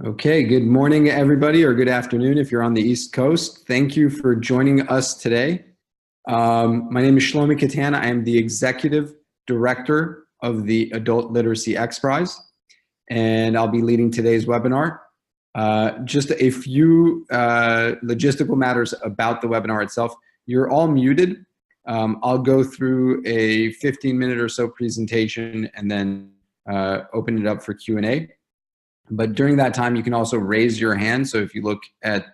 Okay, good morning, everybody, or good afternoon if you're on the East Coast. Thank you for joining us today. My name is Shlomi Katan. I am the Executive Director of the Adult Literacy XPRIZE, and I'll be leading today's webinar. Just a few logistical matters about the webinar itself. You're all muted. I'll go through a 15-minute or so presentation and then open it up for Q&A. But during that time, you can also raise your hand. So if you look at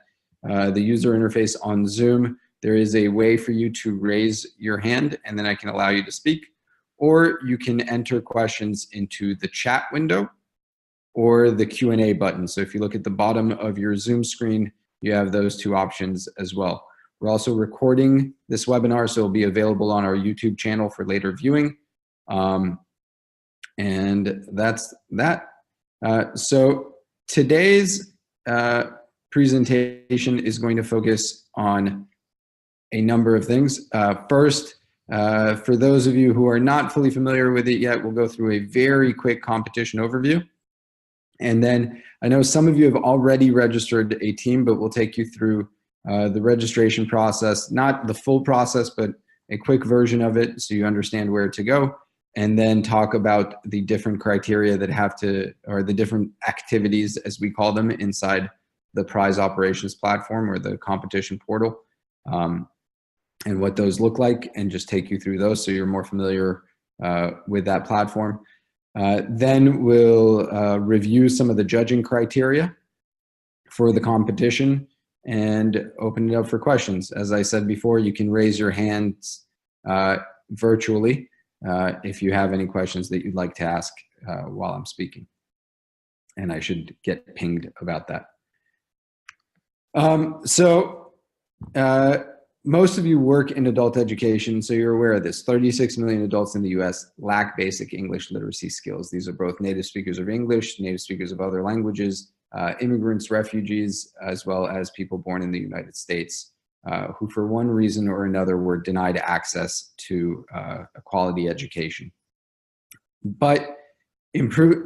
the user interface on Zoom, there is a way for you to raise your hand, and then I can allow you to speak. Or you can enter questions into the chat window or the Q&A button. So if you look at the bottom of your Zoom screen, you have those two options as well. We're also recording this webinar, so it'll be available on our YouTube channel for later viewing. And that's that. So today's presentation is going to focus on a number of things. First, for those of you who are not fully familiar with it yet, we'll go through a very quick competition overview. And then I know some of you have already registered a team, but we'll take you through the registration process, not the full process, but a quick version of it so you understand where to go. And then talk about the different criteria that have to, or the different activities, as we call them, inside the prize operations platform or the competition portal, and what those look like, and just take you through those so you're more familiar with that platform. Then we'll review some of the judging criteria for the competition and open it up for questions. As I said before, you can raise your hands virtually if you have any questions that you'd like to ask while I'm speaking. And I should get pinged about that. Most of you work in adult education, so you're aware of this. 36 million adults in the US lack basic English literacy skills. These are both native speakers of English, native speakers of other languages, immigrants, refugees, as well as people born in the United States. Who for one reason or another were denied access to a quality education. But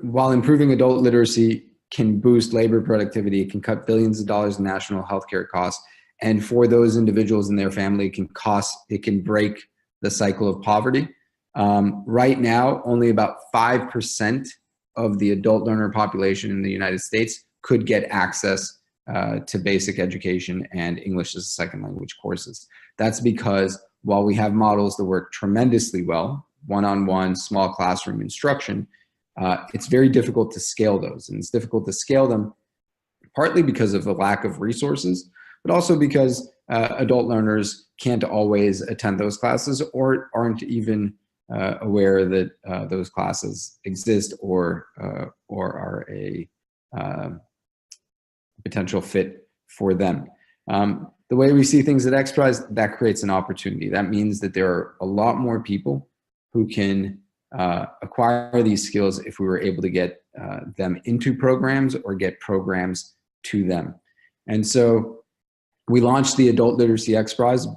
while improving adult literacy can boost labor productivity, it can cut billions of dollars in national healthcare costs, and for those individuals and their family, it can break the cycle of poverty. Right now, only about 5% of the adult learner population in the United States could get access to basic education and English as a second language courses. That's because while we have models that work tremendously well, one-on-one, small classroom instruction, it's very difficult to scale those. And it's difficult to scale them partly because of the lack of resources, but also because adult learners can't always attend those classes or aren't even aware that those classes exist or are a potential fit for them. The way we see things at XPRIZE, that creates an opportunity. That means that there are a lot more people who can acquire these skills if we were able to get them into programs or get programs to them. And so we launched the Adult Literacy XPRIZE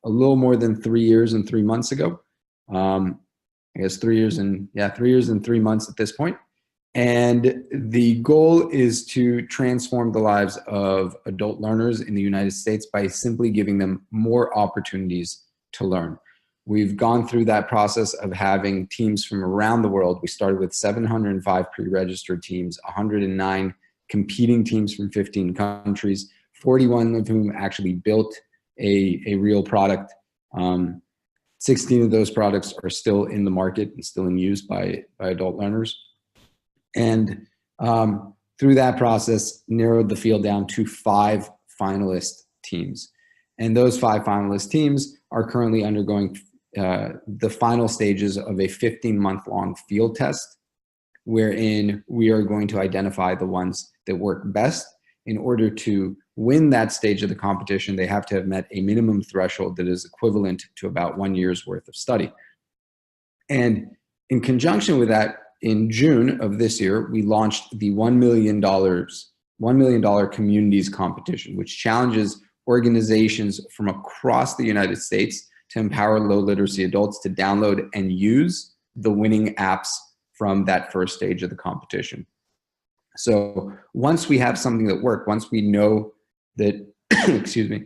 a little more than 3 years and 3 months ago. I guess 3 years and 3 months at this point. And the goal is to transform the lives of adult learners in the United States by simply giving them more opportunities to learn. We've gone through that process of having teams from around the world. We started with 705 pre-registered teams, 109 competing teams from 15 countries, 41 of whom actually built a real product. 16 of those products are still in the market and still in use by adult learners. And through that process, narrowed the field down to 5 finalist teams. And those 5 finalist teams are currently undergoing the final stages of a 15-month-long field test, wherein we are going to identify the ones that work best. In order to win that stage of the competition, they have to have met a minimum threshold that is equivalent to about 1 year's worth of study. And in conjunction with that, in June of this year, we launched the $1 million communities competition, which challenges organizations from across the United States to empower low literacy adults to download and use the winning apps from that first stage of the competition. So once we have something that works, once we know that, excuse me,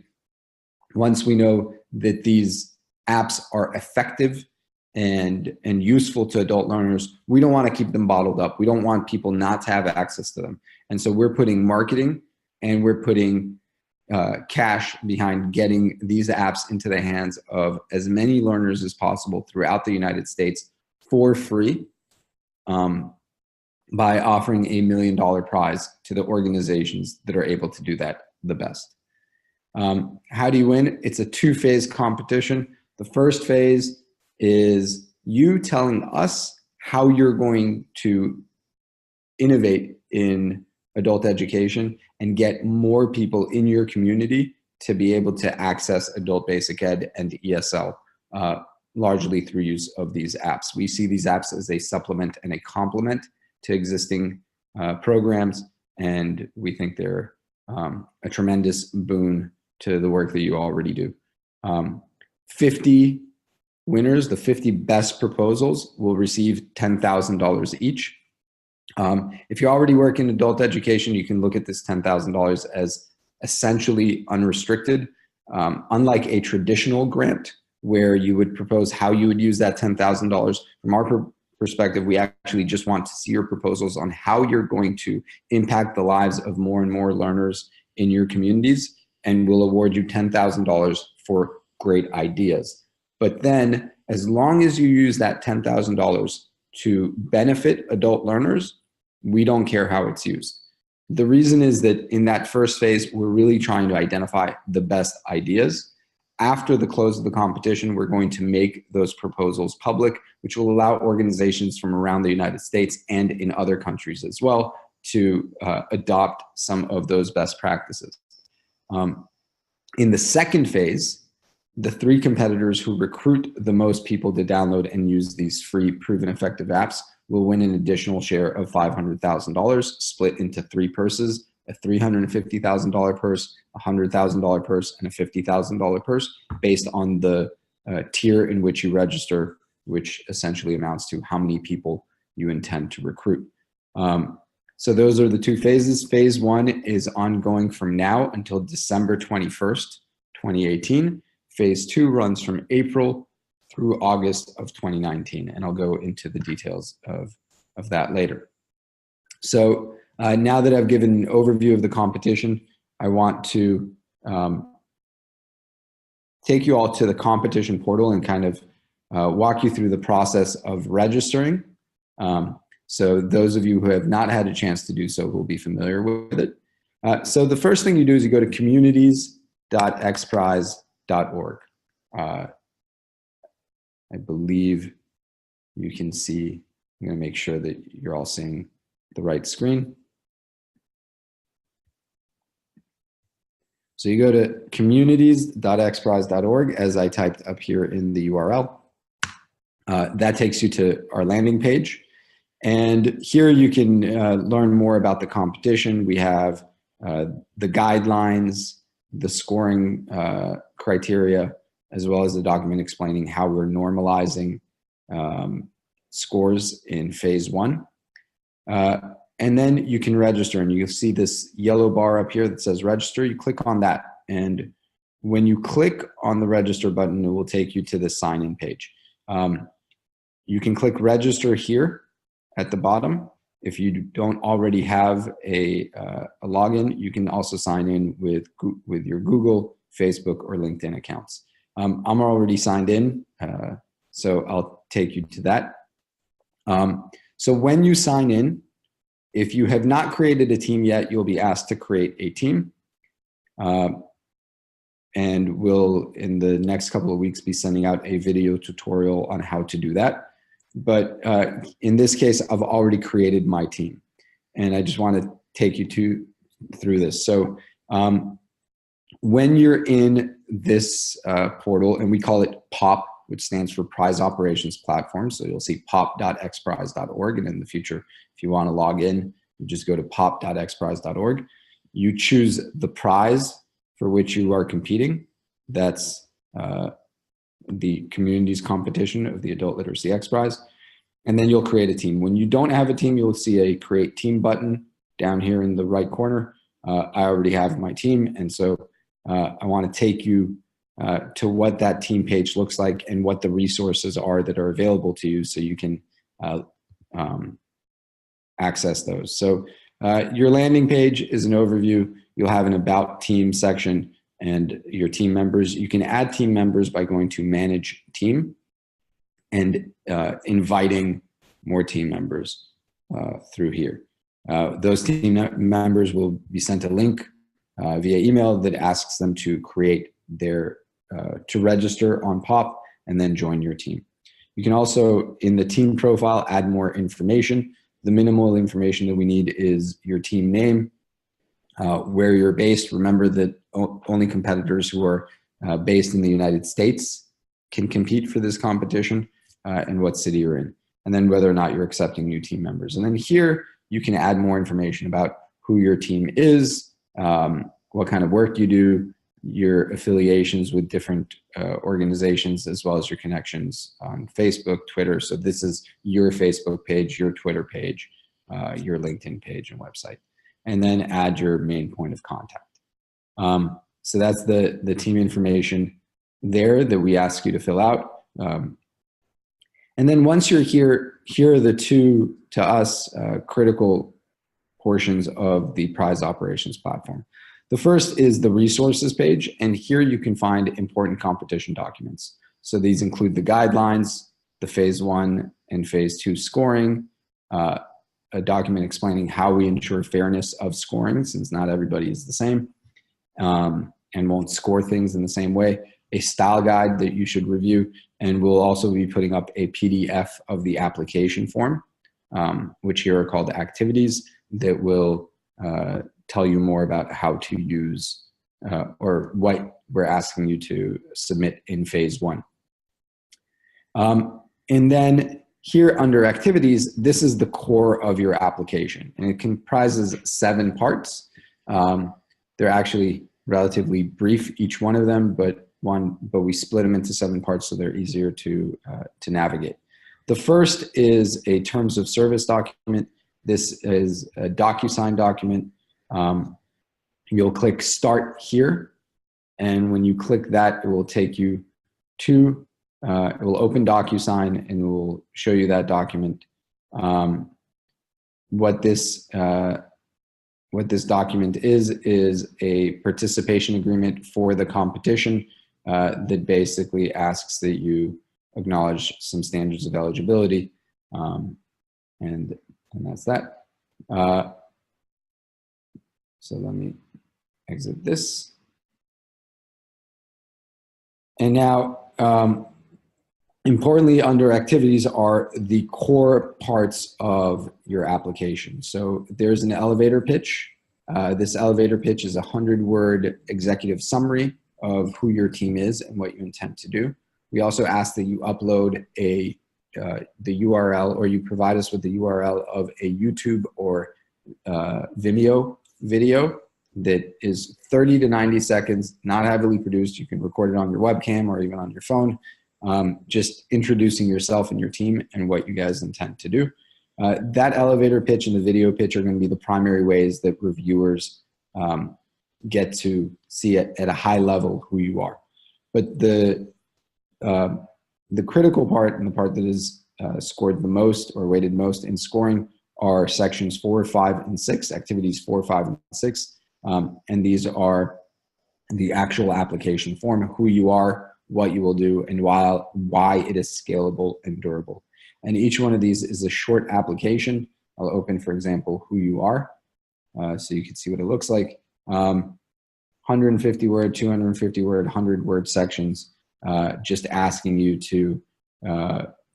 once we know that these apps are effective and useful to adult learners, we don't want to keep them bottled up. We don't want people not to have access to them. And so we're putting marketing and we're putting cash behind getting these apps into the hands of as many learners as possible throughout the United States for free, by offering a $1 million prize to the organizations that are able to do that the best. How do you win? It's a two-phase competition. The first phase is you telling us how you're going to innovate in adult education and get more people in your community to be able to access adult basic ed and ESL, largely through use of these apps. We see these apps as a supplement and a complement to existing programs, and we think they're a tremendous boon to the work that you already do. 50 winners, the 50 best proposals, will receive $10,000 each. If you already work in adult education, you can look at this $10,000 as essentially unrestricted. Unlike a traditional grant where you would propose how you would use that $10,000, from our perspective, we actually just want to see your proposals on how you're going to impact the lives of more and more learners in your communities, and we'll award you $10,000 for great ideas. But then, as long as you use that $10,000 to benefit adult learners, we don't care how it's used. The reason is that in that first phase, we're really trying to identify the best ideas. After the close of the competition, we're going to make those proposals public, which will allow organizations from around the United States and in other countries as well to adopt some of those best practices. In the second phase, the 3 competitors who recruit the most people to download and use these free proven effective apps will win an additional share of $500,000 split into 3 purses: a $350,000 purse, a $100,000 purse, and a $50,000 purse, based on the tier in which you register, which essentially amounts to how many people you intend to recruit. So those are the 2 phases. Phase 1 is ongoing from now until December 21st, 2018. Phase 2 runs from April through August of 2019, and I'll go into the details of that later. So now that I've given an overview of the competition, I want to take you all to the competition portal and kind of walk you through the process of registering. So those of you who have not had a chance to do so will be familiar with it. So the first thing you do is you go to communities.xprize.org. I believe you can see, I'm going to make sure that you're all seeing the right screen. So you go to communities.xprize.org, as I typed up here in the URL. That takes you to our landing page. And here you can learn more about the competition. We have the guidelines, the scoring criteria, as well as the document explaining how we're normalizing scores in phase 1. And then you can register, and you'll see this yellow bar up here that says register. You click on that, and when you click on the register button, it will take you to the sign-in page. You can click register here at the bottom. If you don't already have a login, you can also sign in with your Google, Facebook, or LinkedIn accounts. I'm already signed in, so I'll take you to that. So when you sign in, if you have not created a team yet, you'll be asked to create a team. And we'll, in the next couple of weeks, be sending out a video tutorial on how to do that. But in this case, I've already created my team, and I just want to take you through this. So when you're in this portal, and we call it POP, which stands for Prize Operations Platform. So you'll see pop.xprize.org, and in the future, if you want to log in, you just go to pop.xprize.org. You choose the prize for which you are competing. That's the community's competition of the Adult Literacy XPRIZE. And then you'll create a team. When you don't have a team, you'll see a create team button. down here in the right corner, I already have my team. And so I want to take you to what that team page looks like and what the resources are that are available to you so you can access those. So your landing page is an overview. You'll have an about team section and your team members. You can add team members by going to manage team and inviting more team members through here. Those team members will be sent a link via email that asks them to create their, to register on POP and then join your team. You can also, in the team profile, add more information. The minimal information that we need is your team name, where you're based. Remember that only competitors who are based in the United States can compete for this competition, and what city you're in, and then whether or not you're accepting new team members. And then here, you can add more information about who your team is, what kind of work you do, your affiliations with different organizations, as well as your connections on Facebook, Twitter. So this is your Facebook page, your Twitter page, your LinkedIn page and website, and then add your main point of contact. So that's the team information there that we ask you to fill out. And then once you're here, here are the two, to us, critical portions of the Prize Operations platform. The first is the resources page, and here you can find important competition documents. So these include the guidelines, the phase 1 and phase 2 scoring, a document explaining how we ensure fairness of scoring, since not everybody is the same and won't score things in the same way, a style guide that you should review, and we'll also be putting up a PDF of the application form, which here are called activities, that will tell you more about how to use or what we're asking you to submit in phase 1. And then here under activities, this is the core of your application, and it comprises 7 parts. They're actually relatively brief, each one of them, but we split them into 7 parts so they're easier to navigate. The first is a terms of service document. This is a DocuSign document. You'll click start here, and when you click that, it will take you to, it will open DocuSign and it will show you that document. What this document is a participation agreement for the competition that basically asks that you acknowledge some standards of eligibility, and that's that. So let me exit this. And now, importantly, under activities are the core parts of your application. So there's an elevator pitch. This elevator pitch is a 100-word executive summary of who your team is and what you intend to do. We also ask that you upload the URL, or you provide us with the URL of a YouTube or Vimeo video that is 30 to 90 seconds, not heavily produced. You can record it on your webcam or even on your phone, just introducing yourself and your team and what you guys intend to do. That elevator pitch and the video pitch are going to be the primary ways that reviewers get to see at a high level who you are. But the critical part, and the part that is scored the most or weighted most in scoring, are sections 4, 5, and 6, activities 4, 5, and 6. And these are the actual application form, who you are, what you will do, and why it is scalable and durable. And each one of these is a short application. I'll open, for example, who you are, so you can see what it looks like. 150 word, 250 word, 100 word sections, just asking you to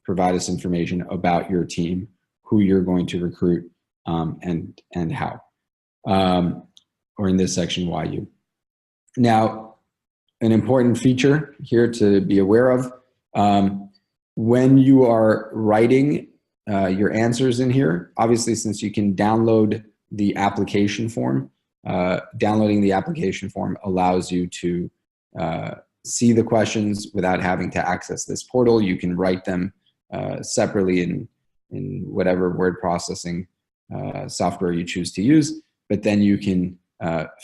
provide us information about your team, who you're going to recruit, and how. Or in this section, why you. Now, an important feature here to be aware of, when you are writing your answers in here, obviously since you can download the application form, downloading the application form allows you to see the questions without having to access this portal. You can write them separately in whatever word processing software you choose to use, but then you can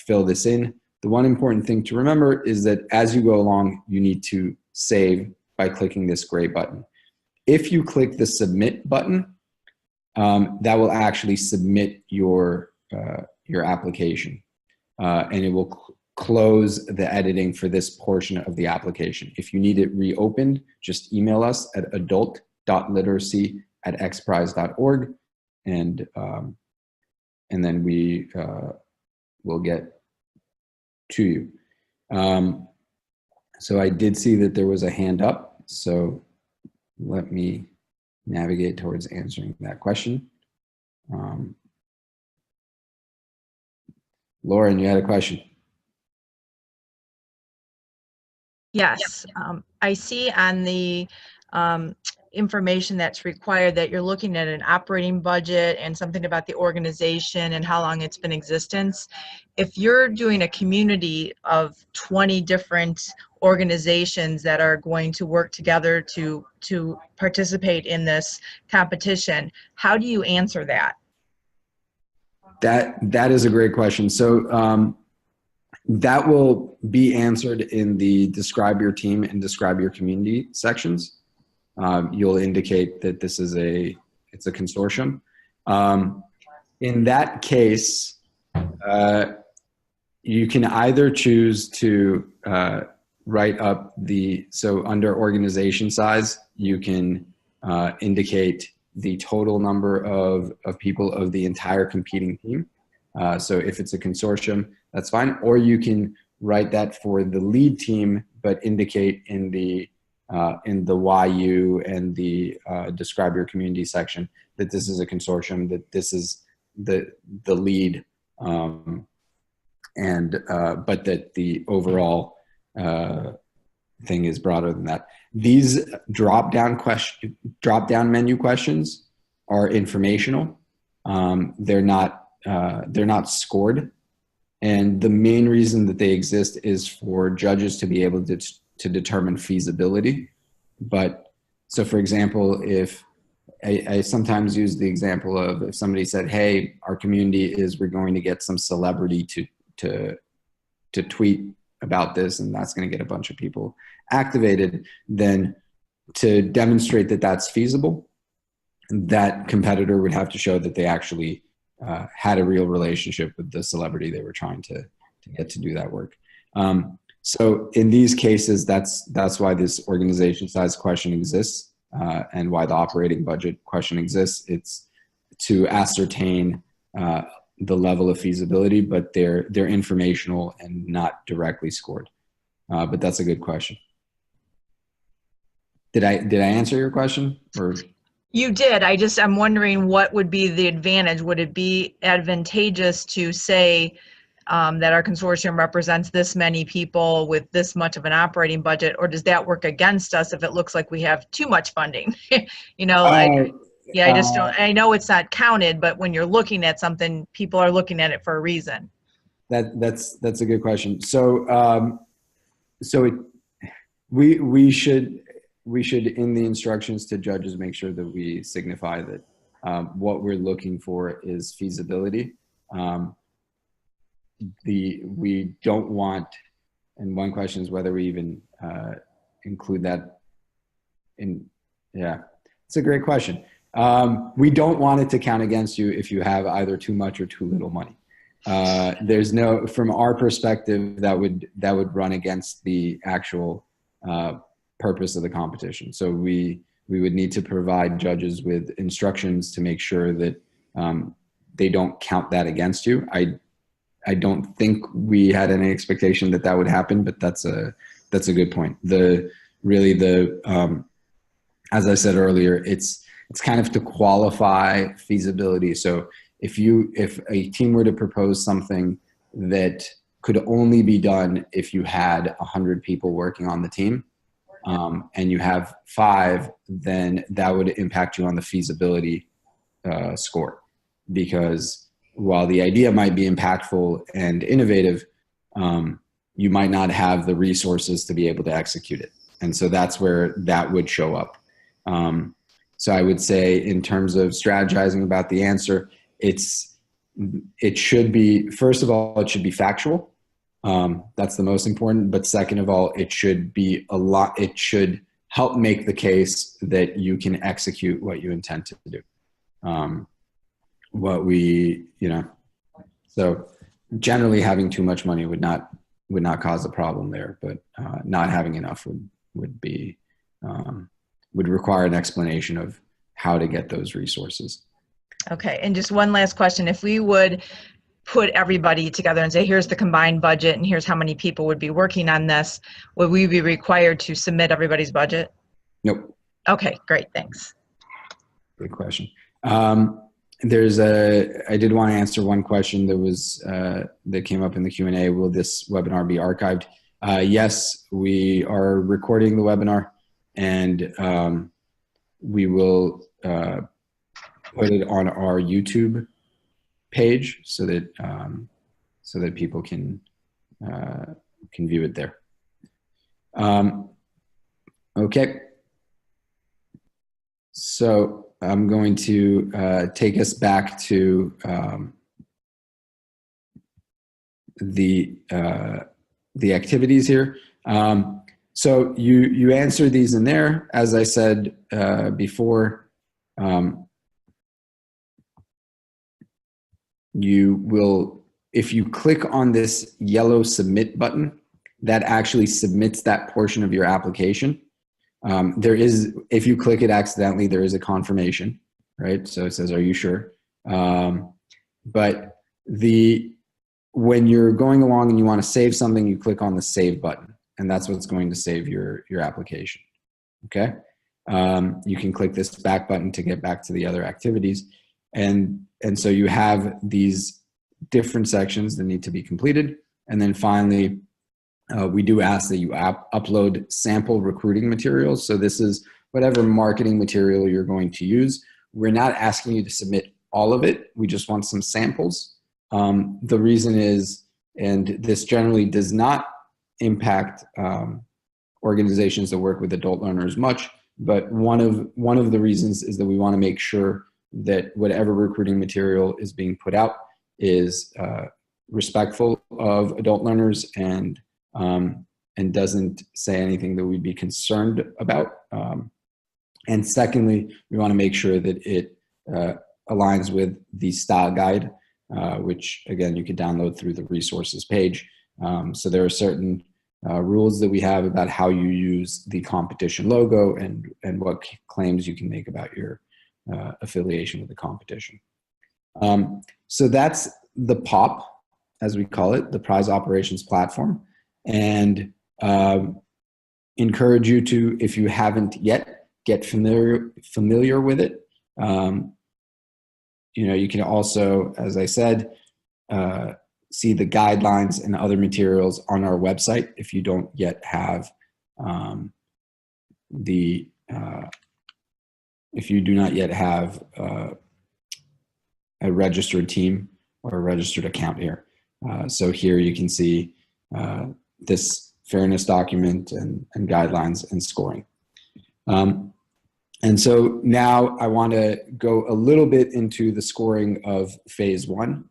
fill this in. The one important thing to remember is that as you go along, you need to save by clicking this gray button. If you click the submit button, that will actually submit your application, and it will close the editing for this portion of the application. If you need it reopened, just email us at adult.literacy@xprize.org, and then we will get to you. So I did see that there was a hand up, so let me navigate towards answering that question. Lauren, you had a question. Yes, I see on the information that's required that you're looking at an operating budget and something about the organization and how long it's been in existence. If you're doing a community of 20 different organizations that are going to work together to participate in this competition, how do you answer that? That is a great question. So that will be answered in the describe your team and describe your community sections. You'll indicate that it's a consortium. In that case, you can either choose to write up so under organization size, you can indicate the total number of people of the entire competing team. So if it's a consortium, that's fine. Or you can write that for the lead team, but indicate in the YU and the describe your community section that this is a consortium, that this is the lead, but that the overall thing is broader than that. These drop-down menu questions are informational. They're not scored. And the main reason that they exist is for judges to be able to determine feasibility. But so for example, if I sometimes use the example of if somebody said, hey, our community we're going to get some celebrity to tweet about this, and that's going to get a bunch of people activated, then to demonstrate that that's feasible, that competitor would have to show that they actually had a real relationship with the celebrity they were trying to get to do that work. So in these cases, that's why this organization size question exists, and why the operating budget question exists. It's to ascertain the level of feasibility, but they're informational and not directly scored. But that's a good question. Did I answer your question? Or? You did. I'm wondering what would be the advantage. Would it be advantageous to say that our consortium represents this many people with this much of an operating budget, or does that work against us if it looks like we have too much funding? You know, like, yeah, I just don't, I know it's not counted, but when you're looking at something, people are looking at it for a reason. That's a good question. So, we should in the instructions to judges make sure that we signify that what we're looking for is feasibility. We don't want, and one question is whether we even include that in. Yeah, it's a great question. We don't want it to count against you if you have either too much or too little money. There's no, from our perspective, that would run against the actual purpose of the competition. So we would need to provide judges with instructions to make sure that they don't count that against you. I don't think we had any expectation that would happen, but that's a good point. As I said earlier, it's kind of to qualify feasibility. So if a team were to propose something that could only be done if you had 100 people working on the team, and you have 5, then that would impact you on the feasibility score. Because while the idea might be impactful and innovative, you might not have the resources to be able to execute it. And so that's where that would show up. So I would say in terms of strategizing about the answer, it should be, first of all, it should be factual. That's the most important. But second of all, it should be it should help make the case that you can execute what you intend to do. So generally having too much money would not cause a problem there, but not having enough would require an explanation of how to get those resources. Okay, and just one last question. If we would put everybody together and say, here's the combined budget and here's how many people would be working on this, would we be required to submit everybody's budget? Nope. Okay, great, thanks. Good question. I did want to answer one question that came up in the Q&A. Will this webinar be archived? Yes, we are recording the webinar, and we will put it on our YouTube page so that people can view it there. Okay. So I'm going to take us back to the activities here. So you answer these in there. As I said before, you will, if you click on this yellow submit button, that actually submits that portion of your application. If you click it accidentally, there is a confirmation, right? So it says, are you sure? But when you're going along and you want to save something, you click on the save button, and that's what's going to save your application. Okay. You can click this back button to get back to the other activities. And so you have these different sections that need to be completed. And then finally, we do ask that you upload sample recruiting materials. So this is whatever marketing material you're going to use. We're not asking you to submit all of it. We just want some samples. The reason is, and this generally does not impact organizations that work with adult learners much, but one of the reasons is that we want to make sure that whatever recruiting material is being put out is respectful of adult learners and doesn't say anything that we'd be concerned about. And secondly, we want to make sure that it aligns with the style guide, which again, you can download through the resources page. So there are certain rules that we have about how you use the competition logo and what claims you can make about your affiliation with the competition. So that's the POP, as we call it, the Prize Operations Platform. And encourage you to, if you haven't yet, get familiar with it. You can also, as I said, see the guidelines and other materials on our website if you don't yet have if you do not yet have a registered team or a registered account here. So here you can see this fairness document and guidelines and scoring. And so now I want to go a little bit into the scoring of phase one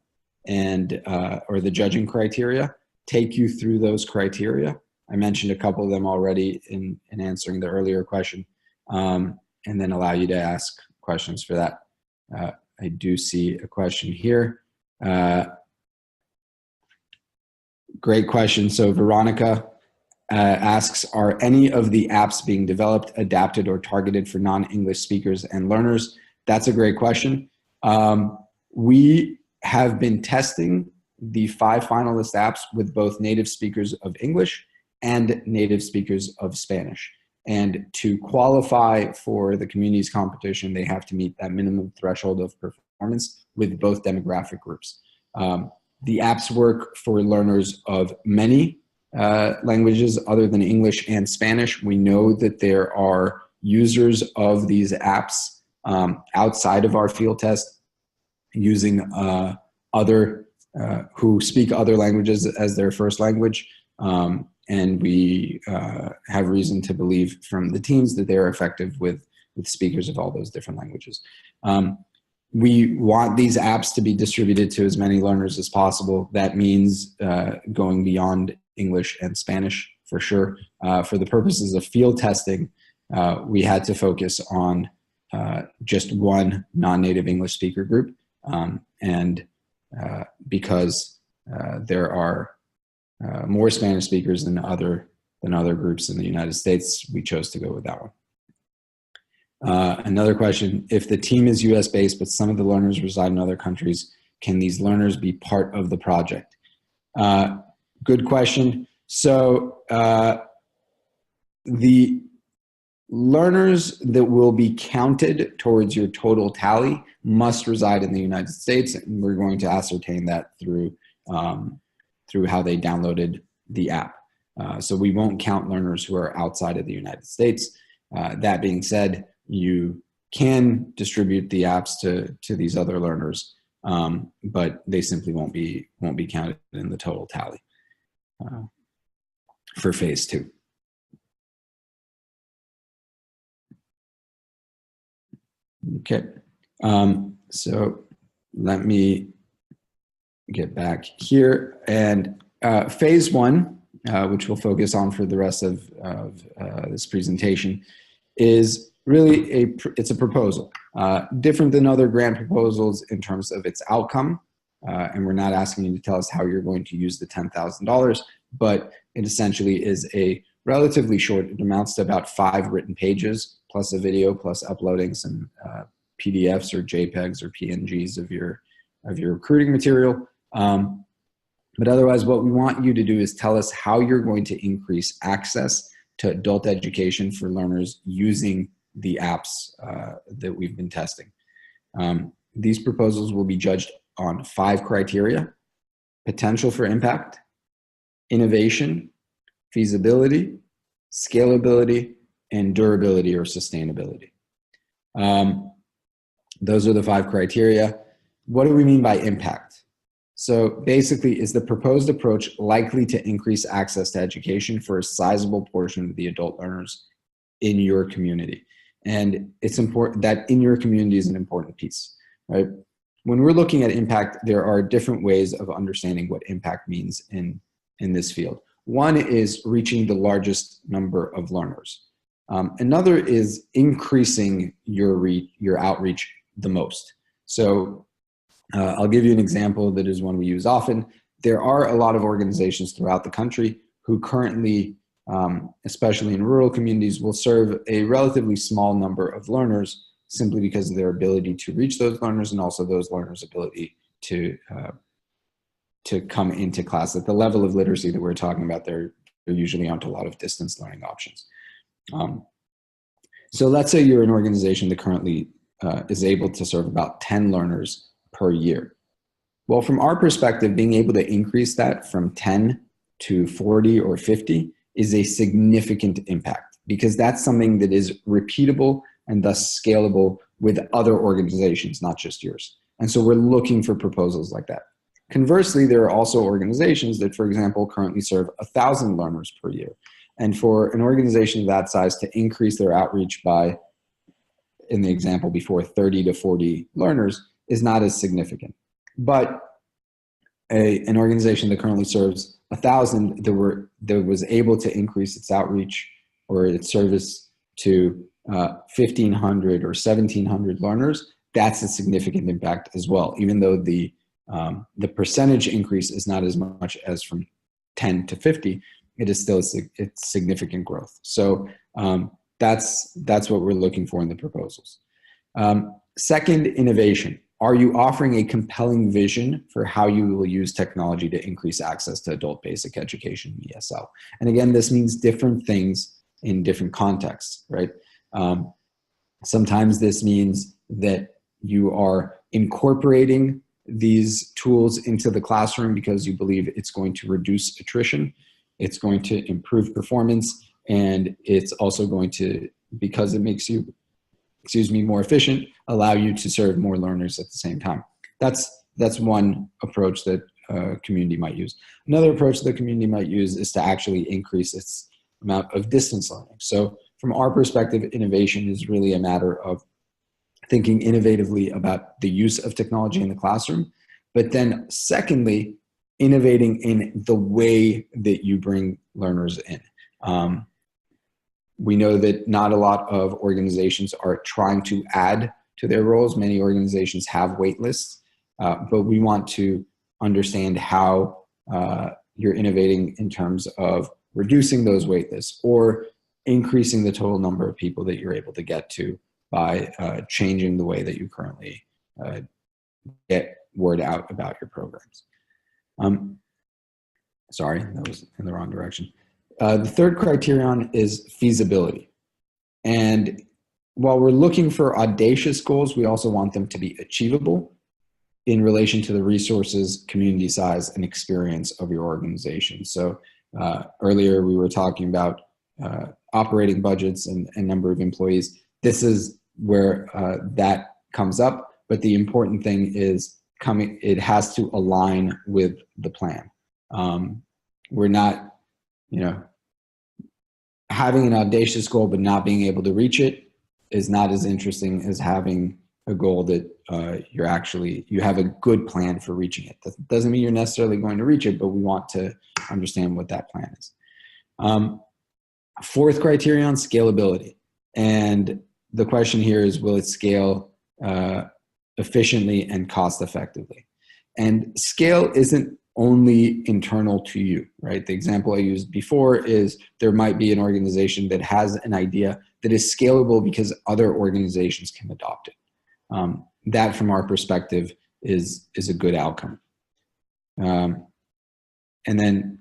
and or the judging criteria, take you through those criteria. I mentioned a couple of them already in answering the earlier question, and then allow you to ask questions for that. I do see a question here. Great question. So Veronica asks, are any of the apps being developed, adapted, or targeted for non-English speakers and learners? That's a great question. We have been testing the 5 finalist apps with both native speakers of English and native speakers of Spanish. And to qualify for the communities competition, they have to meet that minimum threshold of performance with both demographic groups. The apps work for learners of many languages other than English and Spanish. We know that there are users of these apps outside of our field test using who speak other languages as their first language. And we have reason to believe from the teams that they're effective with speakers of all those different languages. we want these apps to be distributed to as many learners as possible. That means going beyond English and Spanish for sure. For the purposes of field testing, we had to focus on just one non-native English speaker group. Because there are more Spanish speakers than other groups in the United States, we chose to go with that one. Another question, if the team is US based, but some of the learners reside in other countries, can these learners be part of the project? Good question. So the learners that will be counted towards your total tally must reside in the United States, and we're going to ascertain that through how they downloaded the app. So we won't count learners who are outside of the United States. That being said, you can distribute the apps to these other learners, but they simply won't be counted in the total tally for phase 2. Okay, so let me get back here, and phase 1, which we'll focus on for the rest of this presentation, is really it's a proposal, different than other grant proposals in terms of its outcome, and we're not asking you to tell us how you're going to use the $10,000, but it essentially is a relatively short, it amounts to about 5 written pages, plus a video, plus uploading some PDFs or JPEGs or PNGs of your recruiting material. But otherwise, what we want you to do is tell us how you're going to increase access to adult education for learners using the apps that we've been testing. These proposals will be judged on 5 criteria: potential for impact, innovation, feasibility, scalability, and durability or sustainability. Those are the 5 criteria. What do we mean by impact? So basically, is the proposed approach likely to increase access to education for a sizable portion of the adult learners in your community? And it's important that in your community is an important piece, right? When we're looking at impact, there are different ways of understanding what impact means in this field. One is reaching the largest number of learners. Another is increasing your outreach the most. So I'll give you an example that is one we use often. There are a lot of organizations throughout the country who currently, especially in rural communities, will serve a relatively small number of learners simply because of their ability to reach those learners and also those learners' ability to come into class. At the level of literacy that we're talking about, there usually aren't a lot of distance learning options. So let's say you're an organization that currently is able to serve about 10 learners per year. Well, from our perspective, being able to increase that from 10 to 40 or 50 is a significant impact, because that's something that is repeatable and thus scalable with other organizations, not just yours. And so we're looking for proposals like that. Conversely, there are also organizations that, for example, currently serve 1,000 learners per year. And for an organization of that size to increase their outreach by, in the example before, 30 to 40 learners is not as significant. But an organization that currently serves 1,000 that was able to increase its outreach or its service to 1,500 or 1,700 learners, that's a significant impact as well, even though the percentage increase is not as much as from 10 to 50, it is still it's significant growth. So that's what we're looking for in the proposals. Second, innovation. Are you offering a compelling vision for how you will use technology to increase access to adult basic education in ESL? And again, this means different things in different contexts, right? Sometimes this means that you are incorporating these tools into the classroom because you believe it's going to reduce attrition, it's going to improve performance, and it's also going to, because it makes you, more efficient, allow you to serve more learners at the same time. That's one approach that a community might use. Another approach that the community might use is to actually increase its amount of distance learning. So from our perspective, innovation is really a matter of thinking innovatively about the use of technology in the classroom, but then secondly, innovating in the way that you bring learners in. We know that not a lot of organizations are trying to add to their roles. Many organizations have wait lists, but we want to understand how you're innovating in terms of reducing those wait lists or increasing the total number of people that you're able to get to by changing the way that you currently get word out about your programs. Sorry, that was in the wrong direction. The third criterion is feasibility. And while we're looking for audacious goals, we also want them to be achievable in relation to the resources, community size, and experience of your organization. So earlier we were talking about operating budgets and number of employees. This is where that comes up, but the important thing is it has to align with the plan. We're not, having an audacious goal but not being able to reach it is not as interesting as having a goal that you have a good plan for reaching it. That doesn't mean you're necessarily going to reach it, but we want to understand what that plan is. Fourth criterion, scalability. And the question here is, will it scale efficiently and cost effectively? And scale isn't only internal to you, right? The example I used before is there might be an organization that has an idea that is scalable because other organizations can adopt it. That, from our perspective, is a good outcome. And then,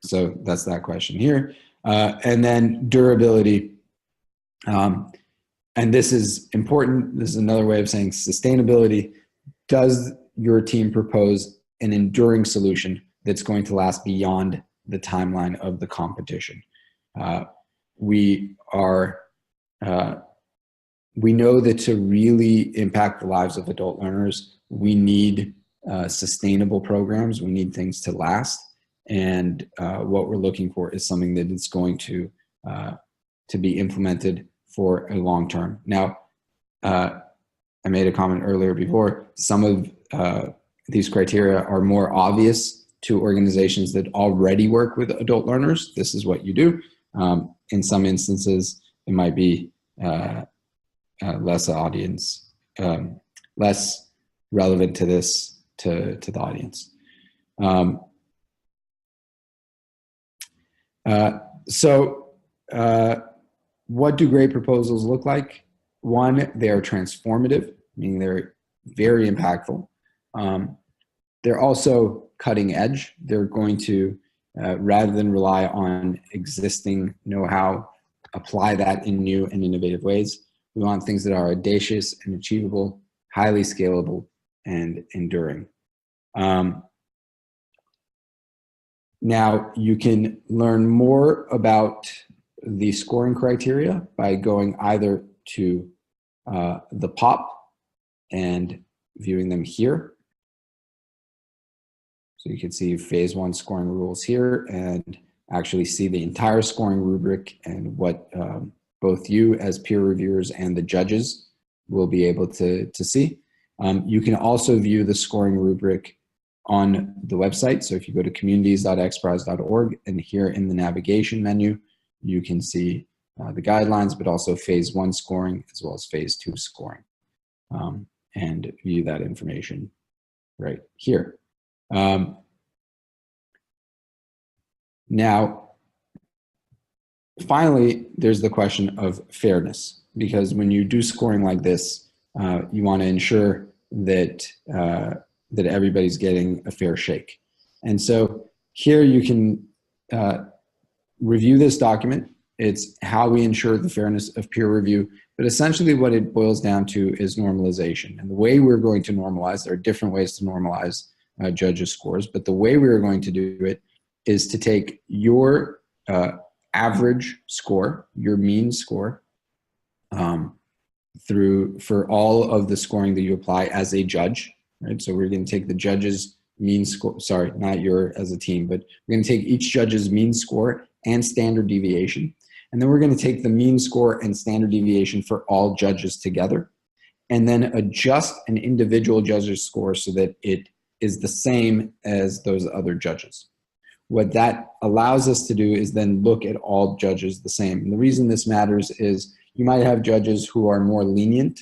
so that's that question here. And then durability. And this is important. This is another way of saying sustainability. Does your team propose an enduring solution that's going to last beyond the timeline of the competition? We know that to really impact the lives of adult learners, we need sustainable programs. We need things to last. And what we're looking for is something that is going to be implemented for a long term. Now, I made a comment earlier before, some of these criteria are more obvious to organizations that already work with adult learners. This is what you do. In some instances, it might be less relevant to this, to the audience. What do great proposals look like? One, they are transformative, meaning they're very impactful. They're also cutting edge. They're going to, rather than rely on existing know-how, apply that in new and innovative ways. We want things that are audacious and achievable, highly scalable, and enduring. Now, you can learn more about the scoring criteria by going either to the POP and viewing them here. So you can see phase 1 scoring rules here and actually see the entire scoring rubric and what both you as peer reviewers and the judges will be able to see. You can also view the scoring rubric on the website. So if you go to communities.xprize.org and here in the navigation menu, you can see the guidelines, but also phase 1 scoring as well as phase 2 scoring, and view that information right here. Now, finally, there's the question of fairness, because when you do scoring like this, you want to ensure that that everybody's getting a fair shake. And so here you can review this document. It's how we ensure the fairness of peer review, but essentially what it boils down to is normalization. And the way we're going to normalize, there are different ways to normalize judges' scores, but the way we're going to do it is to take your average score, your mean score, for all of the scoring that you apply as a judge, right? So we're going to take the judge's mean score, sorry, not your as a team, but we're going to take each judge's mean score and standard deviation. And then we're going to take the mean score and standard deviation for all judges together, and then adjust an individual judge's score so that it is the same as those other judges. What that allows us to do is then look at all judges the same. And the reason this matters is you might have judges who are more lenient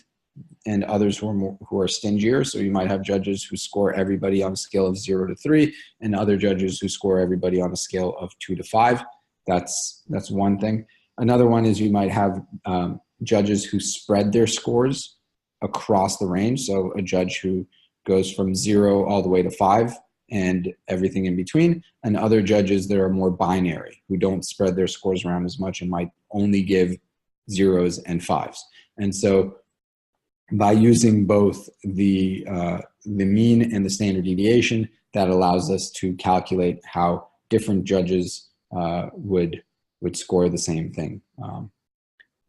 and others who are stingier. So you might have judges who score everybody on a scale of 0 to 3, and other judges who score everybody on a scale of 2 to 5. That's one thing. Another one is you might have judges who spread their scores across the range. So a judge who goes from 0 all the way to 5 and everything in between, and other judges that are more binary, who don't spread their scores around as much and might only give 0s and 5s. And so by using both the mean and the standard deviation, that allows us to calculate how different judges would score the same thing.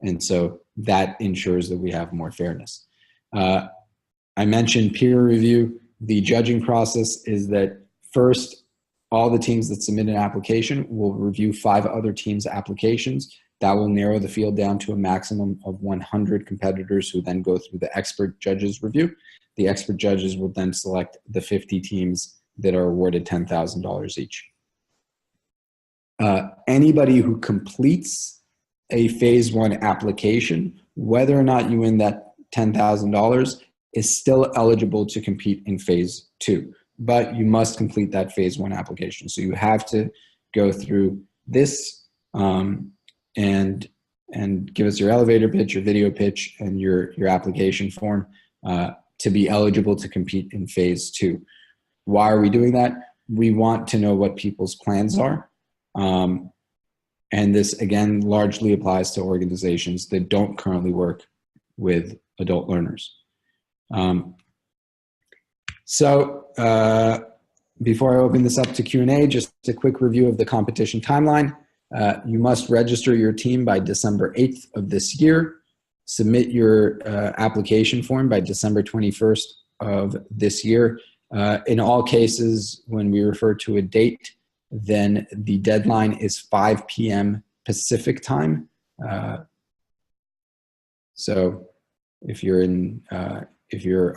And so that ensures that we have more fairness. I mentioned peer review. The judging process is that first, all the teams that submit an application will review 5 other teams' applications. That will narrow the field down to a maximum of 100 competitors, who then go through the expert judges review. The expert judges will then select the 50 teams that are awarded $10,000 each. Anybody who completes a phase 1 application, whether or not you win that $10,000, is still eligible to compete in phase 2, but you must complete that phase 1 application. So you have to go through this and give us your elevator pitch, your video pitch, and your application form to be eligible to compete in phase 2. Why are we doing that? We want to know what people's plans are. And this, again, largely applies to organizations that don't currently work with adult learners. Before I open this up to Q&A, just a quick review of the competition timeline. You must register your team by December 8th of this year. Submit your application form by December 21st of this year. In all cases, when we refer to a date, then the deadline is 5 p.m. Pacific time. So if you're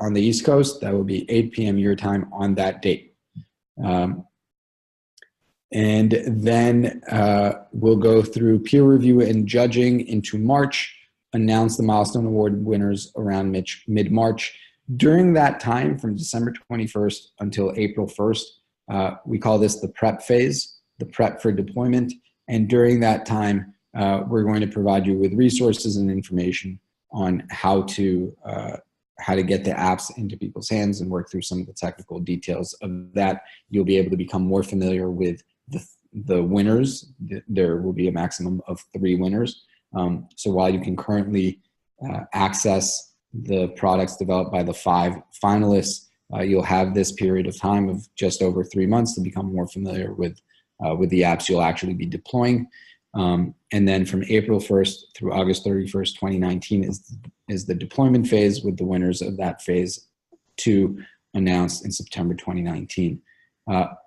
on the East Coast, that will be 8 p.m. your time on that date. And then we'll go through peer review and judging into March, announce the milestone award winners around mid-March. During that time, from December 21st until April 1st, we call this the prep phase, the prep for deployment. And during that time, we're going to provide you with resources and information on how to get the apps into people's hands and work through some of the technical details of that. You'll be able to become more familiar with the winners. There will be a maximum of 3 winners. So while you can currently access the products developed by the 5 finalists, you'll have this period of time of just over 3 months to become more familiar with the apps you'll actually be deploying. And then from April 1st through August 31st, 2019 is the deployment phase, with the winners of that phase 2 announced in September 2019.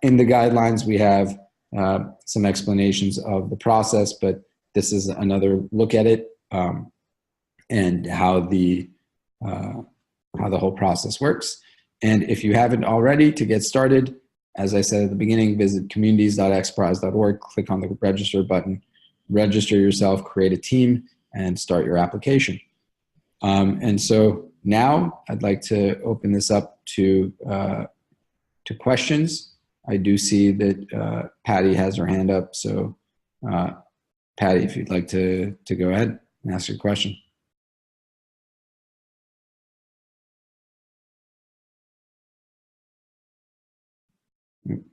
In the guidelines, we have some explanations of the process, but this is another look at it and how the whole process works. And if you haven't already, to get started, as I said at the beginning, visit communities.xprize.org, click on the register button, register yourself, create a team, and start your application. And so now I'd like to open this up to questions. I do see that Patty has her hand up. So Patty, if you'd like to go ahead and ask your question.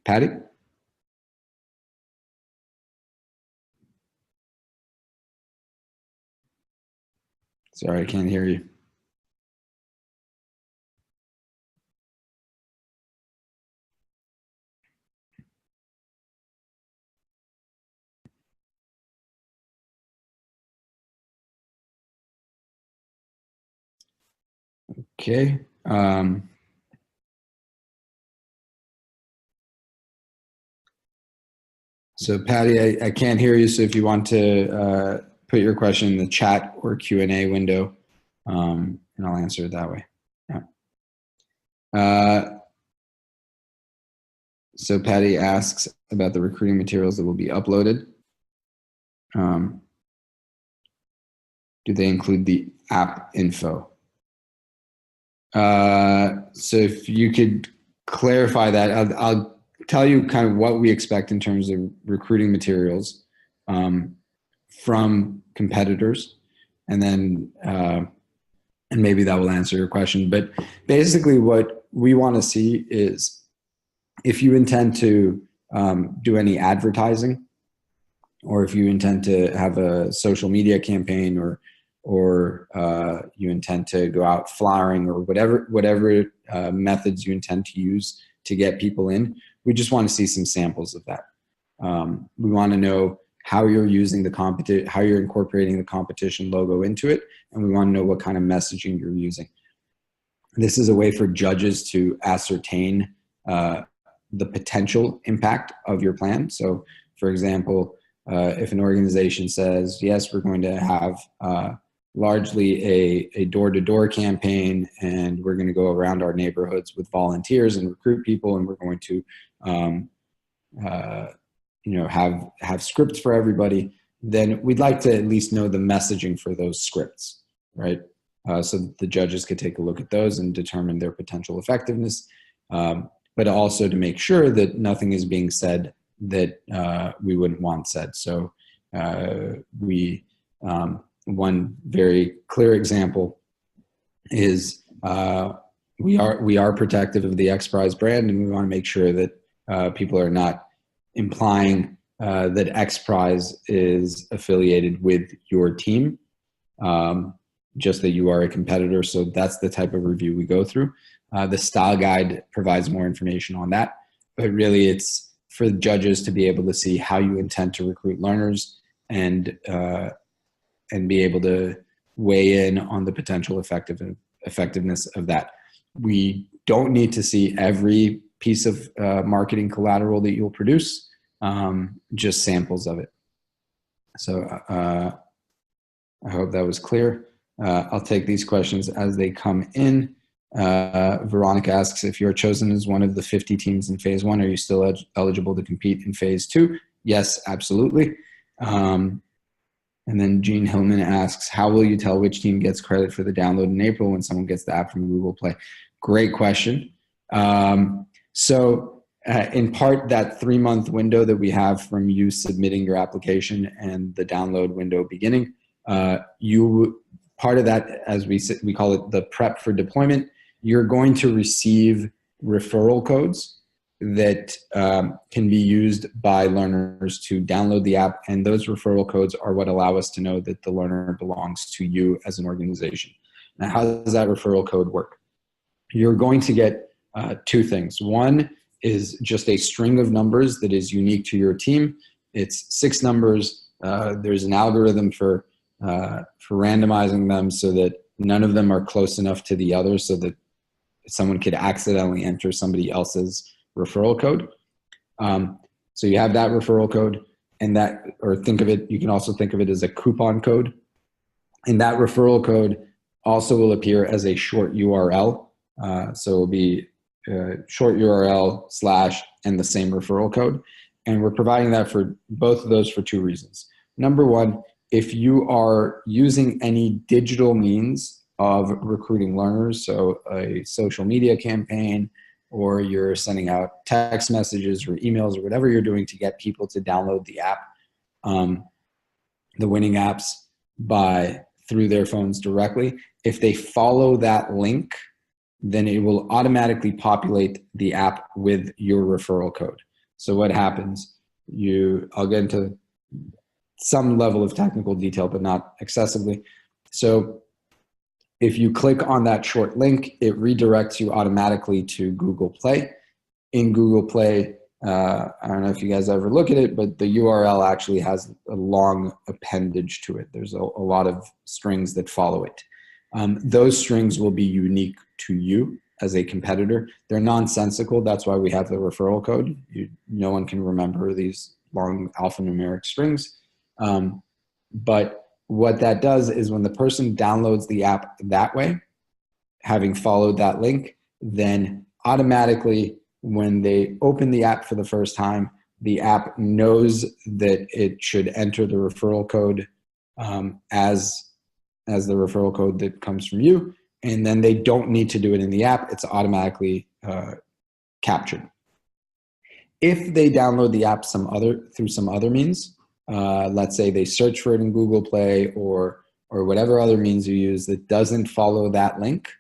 Patty? Sorry, I can't hear you. Okay. So Patty, I can't hear you. So if you want to put your question in the chat or Q&A window, and I'll answer it that way. Yeah. So Patty asks about the recruiting materials that will be uploaded. Do they include the app info? So if you could clarify that, I'll tell you kind of what we expect in terms of recruiting materials from competitors, and then and maybe that will answer your question. But basically what we want to see is if you intend to do any advertising, or if you intend to have a social media campaign, or you intend to go out flyering, or whatever methods you intend to use to get people in, we just want to see some samples of that. We want to know how you're using how you're incorporating the competition logo into it, and we want to know what kind of messaging you're using. This is a way for judges to ascertain the potential impact of your plan. So, for example, if an organization says, yes, we're going to have largely a door-to-door campaign, and we're going to go around our neighborhoods with volunteers and recruit people, and we're going to have scripts for everybody, then we'd like to at least know the messaging for those scripts, right? So that the judges could take a look at those and determine their potential effectiveness, but also to make sure that nothing is being said that we wouldn't want said. So one very clear example is we are protective of the XPRIZE brand, and we want to make sure that people are not implying that XPRIZE is affiliated with your team, just that you are a competitor. So that's the type of review we go through. The style guide provides more information on that, but really it's for the judges to be able to see how you intend to recruit learners, and be able to weigh in on the potential effectiveness of that. We don't need to see every piece of marketing collateral that you'll produce, just samples of it. So I hope that was clear. I'll take these questions as they come in. Veronica asks, if you're chosen as one of the 50 teams in phase 1, are you still eligible to compete in phase 2? Yes, absolutely. And then Gene Hillman asks, how will you tell which team gets credit for the download in April when someone gets the app from Google Play? Great question. So in part, that 3-month window that we have from you submitting your application and the download window beginning, part of that, as we call it, the prep for deployment, you're going to receive referral codes that can be used by learners to download the app, and those referral codes are what allow us to know that the learner belongs to you as an organization. Now, how does that referral code work? You're going to get 2 things. One is just a string of numbers that is unique to your team. It's 6 numbers. There's an algorithm for randomizing them so that none of them are close enough to the other, so that someone could accidentally enter somebody else's referral code. So you have that referral code, and you can also think of it as a coupon code. And that referral code also will appear as a short URL. So it'll be short URL / and the same referral code. And we're providing that for both of those for 2 reasons. Number one, if you are using any digital means of recruiting learners, so a social media campaign, or you're sending out text messages or emails or whatever you're doing to get people to download the app, the winning apps through their phones directly, if they follow that link, then it will automatically populate the app with your referral code. So what happens, I'll get into some level of technical detail, but not excessively. So if you click on that short link, it redirects you automatically to Google Play. In Google Play, I don't know if you guys ever look at it, but the URL actually has a long appendage to it. There's a lot of strings that follow it. Those strings will be unique to you as a competitor. They're nonsensical. That's why we have the referral code. No one can remember these long alphanumeric strings. But what that does is when the person downloads the app that way, having followed that link, then automatically when they open the app for the first time, the app knows that it should enter the referral code as the referral code that comes from you, and then they don't need to do it in the app. It's automatically captured. If they download the app through some other means, let's say they search for it in Google Play or whatever other means you use that doesn't follow that link,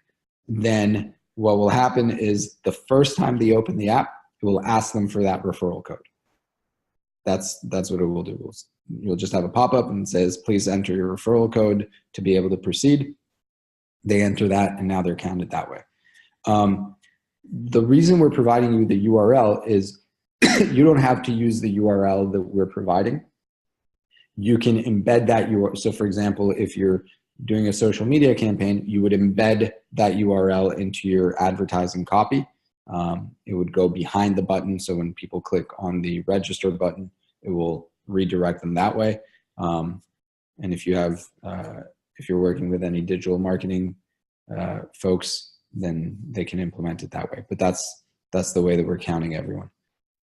then what will happen is the first time they open the app, it will ask them for that referral code. That's what it will do. You'll just have a pop-up and it says, please enter your referral code to be able to proceed. They enter that, and now they're counted that way. The reason we're providing you the URL is you don't have to use the URL that we're providing. You can embed that URL. So for example, if you're doing a social media campaign, you would embed that URL into your advertising copy. It would go behind the button. So when people click on the register button, it will redirect them that way. And if you have, if you're working with any digital marketing folks, then they can implement it that way. But that's the way that we're counting everyone.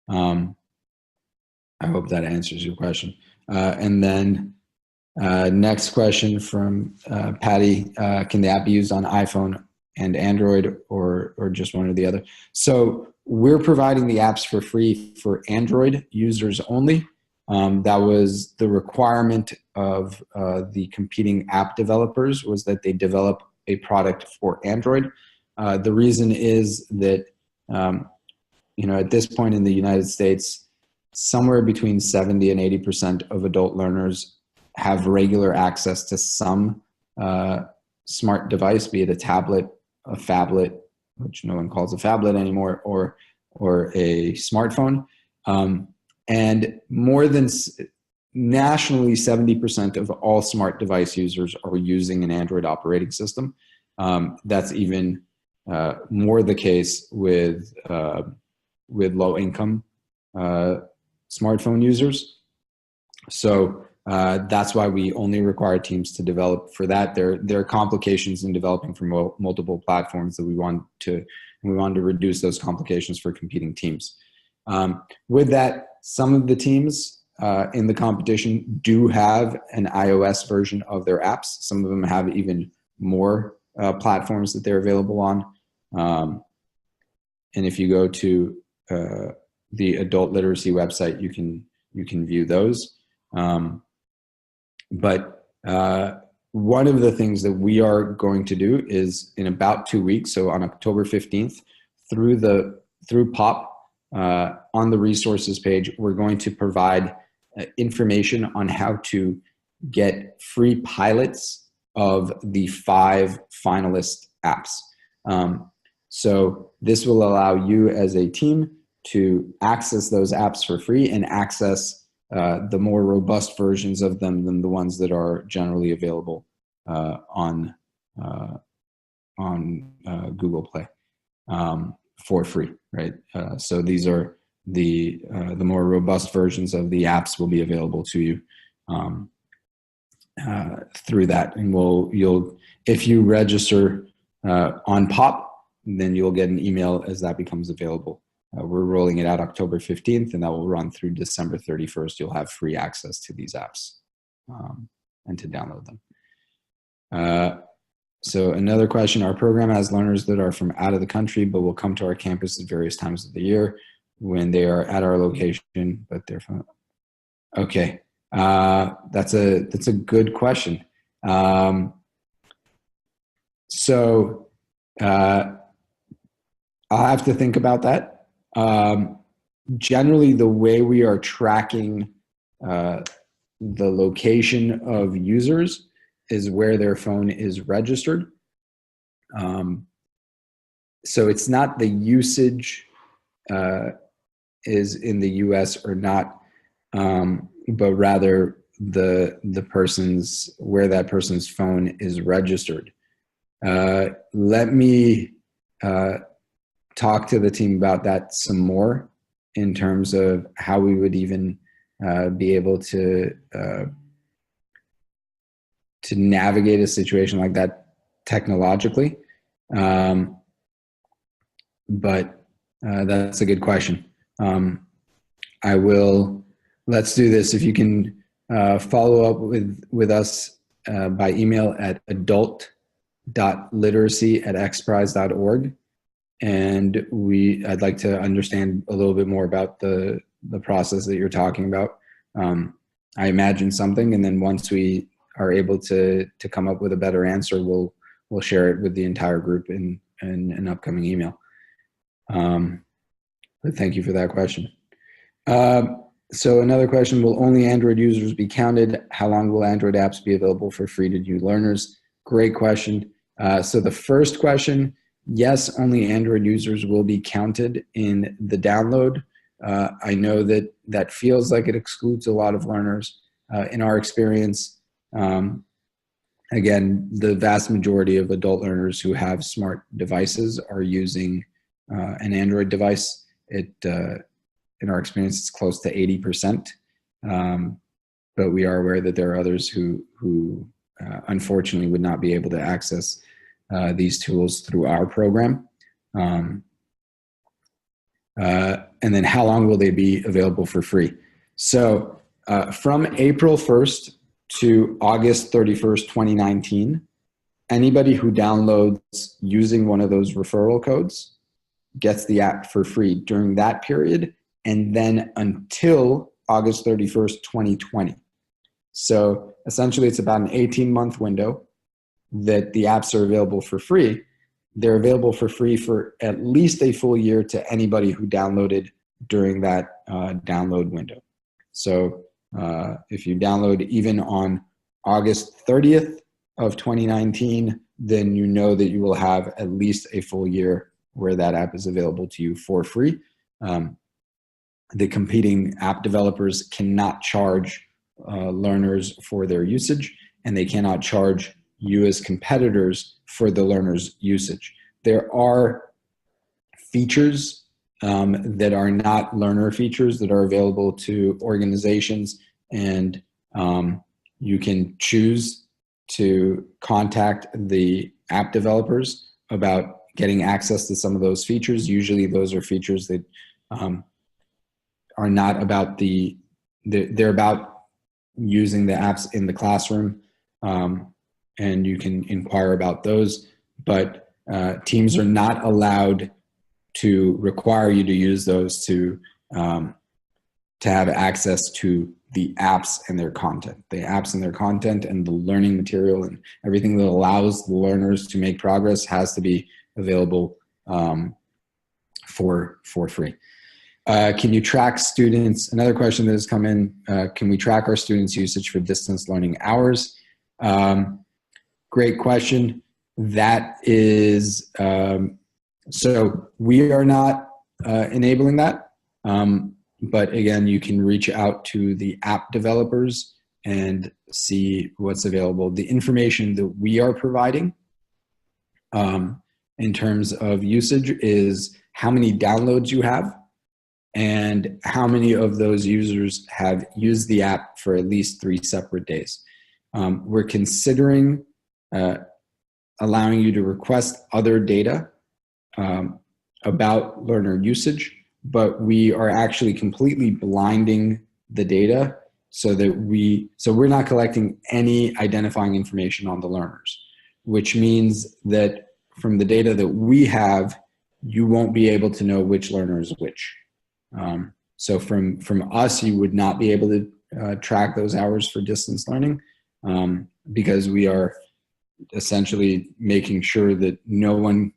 I hope that answers your question. And then next question from Patty, can the app be used on iPhone and Android or just one or the other? So we're providing the apps for free for Android users only. That was the requirement of the competing app developers, was that they develop a product for Android. The reason is that, at this point in the United States, somewhere between 70 and 80% of adult learners have regular access to some smart device, be it a tablet, a phablet, which no one calls a phablet anymore, or a smartphone. And more than nationally, 70% of all smart device users are using an Android operating system. That's even more the case with low-income smartphone users. So that's why we only require teams to develop for that. There are complications in developing for multiple platforms that we want to reduce those complications for competing teams. With that, some of the teams in the competition do have an iOS version of their apps. Some of them have even more platforms that they're available on. And if you go to the adult literacy website, you can view those. But one of the things that we are going to do is in about 2 weeks, so on October 15th, through POP, on the resources page, we're going to provide information on how to get free pilots of the 5 finalist apps. So this will allow you as a team to access those apps for free and access the more robust versions of them than the ones that are generally available on Google Play for free, right? So these are the more robust versions of the apps will be available to you through that, and if you register on POP, then you'll get an email as that becomes available. We're rolling it out October 15th, and that will run through December 31st. You'll have free access to these apps and to download them. So another question, our program has learners that are from out of the country, but will come to our campus at various times of the year when they are at our location, but they're from, okay. That's a good question. So I'll have to think about that. Generally, the way we are tracking the location of users is where their phone is registered. So it's not the usage is in the US or not, but rather the person's, where that person's phone is registered. Let me talk to the team about that some more in terms of how we would even be able to navigate a situation like that technologically. But that's a good question. Let's do this. If you can follow up with us by email at adult.literacy@xprize.org. And I'd like to understand a little bit more about the process that you're talking about. I imagine something, and then once we are able to come up with a better answer, we'll share it with the entire group in an upcoming email. But thank you for that question. So another question, will only Android users be counted? How long will Android apps be available for free to new learners? Great question. So the first question, yes, only Android users will be counted in the download. I know that feels like it excludes a lot of learners. In our experience, again, the vast majority of adult learners who have smart devices are using an Android device. In our experience, it's close to 80%. But we are aware that there are others who unfortunately would not be able to access these tools through our program. And then how long will they be available for free? So from April 1st to August 31st, 2019, anybody who downloads using one of those referral codes gets the app for free during that period, and then until August 31st, 2020. So essentially it's about an 18-month window that the apps are available for free. They're available for free for at least a full year to anybody who downloaded during that download window. So if you download even on August 30th of 2019, then you know that you will have at least a full year where that app is available to you for free. The competing app developers cannot charge learners for their usage, and they cannot charge you as competitors for the learner's usage. There are features that are not learner features that are available to organizations, and you can choose to contact the app developers about getting access to some of those features. Usually those are features that are not about they're about using the apps in the classroom, and you can inquire about those, but teams are not allowed to require you to use those to have access to the apps and their content. The apps and their content and the learning material and everything that allows the learners to make progress has to be available for free. Can you track students? Another question that has come in, can we track our students' usage for distance learning hours? Great question. That is, so we are not enabling that. But again, you can reach out to the app developers and see what's available. The information that we are providing in terms of usage is how many downloads you have and how many of those users have used the app for at least 3 separate days. We're considering allowing you to request other data about learner usage, but we are actually completely blinding the data so we're not collecting any identifying information on the learners, which means that from the data that we have, you won't be able to know which learner is which. So from us, you would not be able to track those hours for distance learning because we are essentially making sure that no one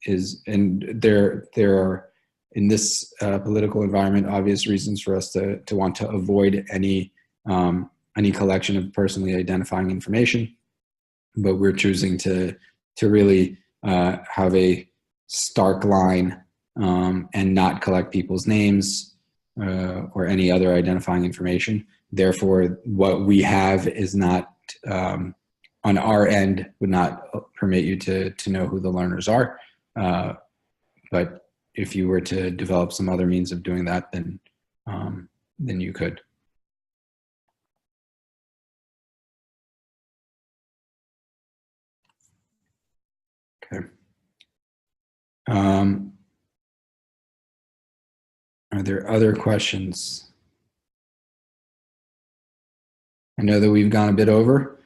is, and there are, in this political environment, obvious reasons for us to want to avoid any collection of personally identifying information, but we're choosing to really have a stark line and not collect people's names or any other identifying information. Therefore, what we have is not, on our end, would not permit you to know who the learners are. But if you were to develop some other means of doing that, then you could. Are there other questions? I know that we've gone a bit over.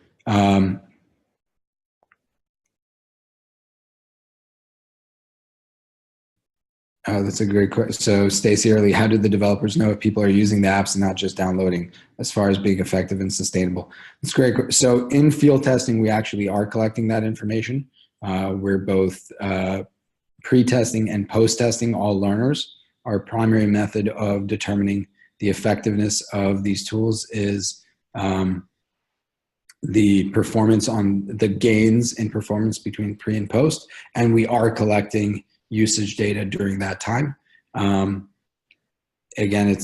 Oh, that's a great question. So Stacey Early, how do the developers know if people are using the apps and not just downloading as far as being effective and sustainable? That's great. So in field testing, we actually are collecting that information. We're both pre-testing and post-testing all learners. Our primary method of determining the effectiveness of these tools is the performance on the gains in performance between pre and post, and we are collecting usage data during that time. Again,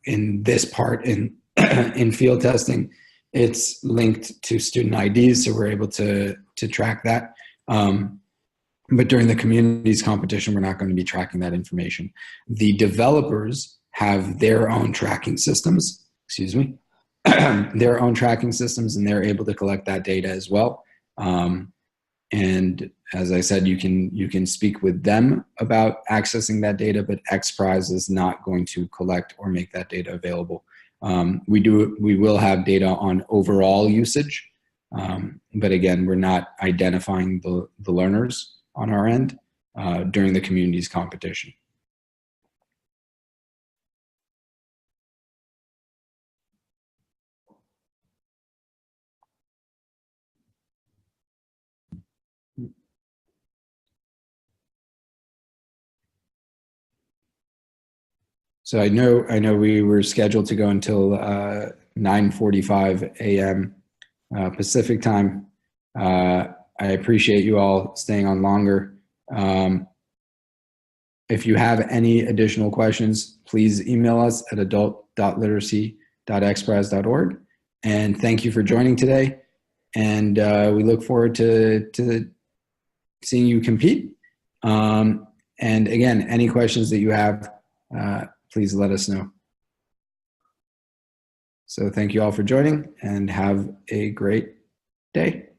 in this part in in field testing, it's linked to student IDs, so we're able to track that. But during the communities competition, we're not going to be tracking that information. The developers have their own tracking systems, excuse me, their own tracking systems, and they're able to collect that data as well. And as I said, you can speak with them about accessing that data, but XPRIZE is not going to collect or make that data available. We will have data on overall usage, but again, we're not identifying the learners on our end during the communities competition. So I know we were scheduled to go until 9:45 a.m. Pacific time. I appreciate you all staying on longer. If you have any additional questions, please email us at adult.literacy.xprize.org. And thank you for joining today. And we look forward to seeing you compete. And again, any questions that you have, please let us know. So thank you all for joining and have a great day.